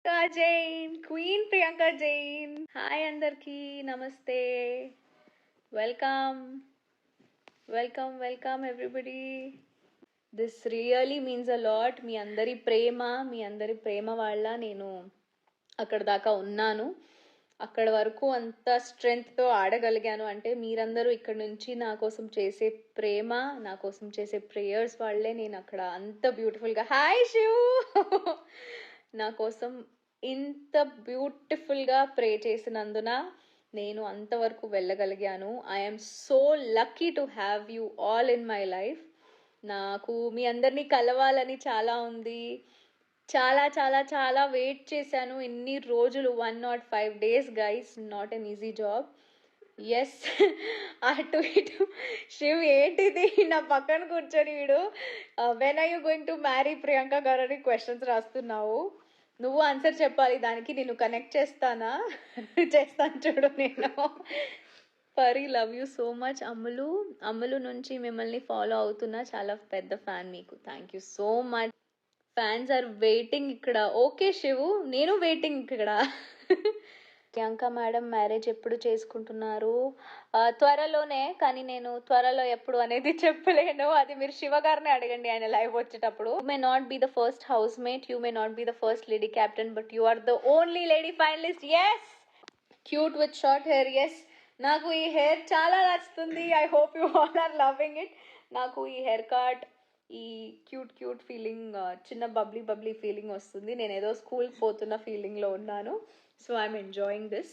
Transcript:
Priyanka Jain, Queen Priyanka Jain. Hi అందరికి నమస్తే. Welcome welcome everybody. This really means a lot. మీ అందరి ప్రేమ వల్ల నేను అక్కడ దాకా ఉన్నాను. అక్కడ వరకు అంత స్ట్రెంగ్త్తో ఆడగలిగాను అంటే మీరందరూ ఇక్కడ నుంచి నా కోసం చేసే ప్రేమ, నా కోసం చేసే ప్రేయర్స్ వాళ్ళే నేను అక్కడ అంత బ్యూటిఫుల్గా హాయ్ శివ్ నా కోసం ఇంత బ్యూటిఫుల్గా ప్రే చేసినందున నేను అంతవరకు వెళ్ళగలిగాను. I'm so lucky to have you all in my life. నాకు మీ అందరినీ కలవాలని చాలా ఉంది. చాలా చాలా చాలా వెయిట్ చేశాను ఇన్ని రోజులు. 105 days guys, not an easy job. Yes అటు ఇటు శివ్ ఏంటిది నా పక్కన కూర్చొని వీడు when are you going to marry Priyanka గారు అని క్వశ్చన్స్ రాస్తున్నావు. నువ్వు ఆన్సర్ చెప్పాలి దానికి. నేను కనెక్ట్ చేస్తానా? చేస్తాను చూడు నేను. Pari love you so much. Ammulu నుంచి మిమ్మల్ని ఫాలో అవుతున్నా, చాలా పెద్ద ఫ్యాన్ మీకు. Thank you so much. Fans are waiting ఇక్కడ. ఓకే శివు, నేను వెయిటింగ్ ఇక్కడ. ప్రియాంక మేడం మ్యారేజ్ ఎప్పుడు చేసుకుంటున్నారు? త్వరలోనే, కానీ నేను త్వరలో ఎప్పుడు అనేది చెప్పలేను. అది మీరు శివ గారిని అడగండి ఆయన లైవ్ వచ్చేటప్పుడు. You may not be the first house mate, you may not be the first lady captain, but you are the only lady finalist. Yes, cute with short hair. Yes, నాకు ఈ హెయిర్ చాలా నచ్చుతుంది. I hope you all are loving it. నాకు ఈ haircut, ఈ cute feeling, చిన్న bubbly feeling వస్తుంది. నేను ఏదో స్కూల్కి పోతున్న ఫీలింగ్లో ఉన్నాను. So I'm enjoying this.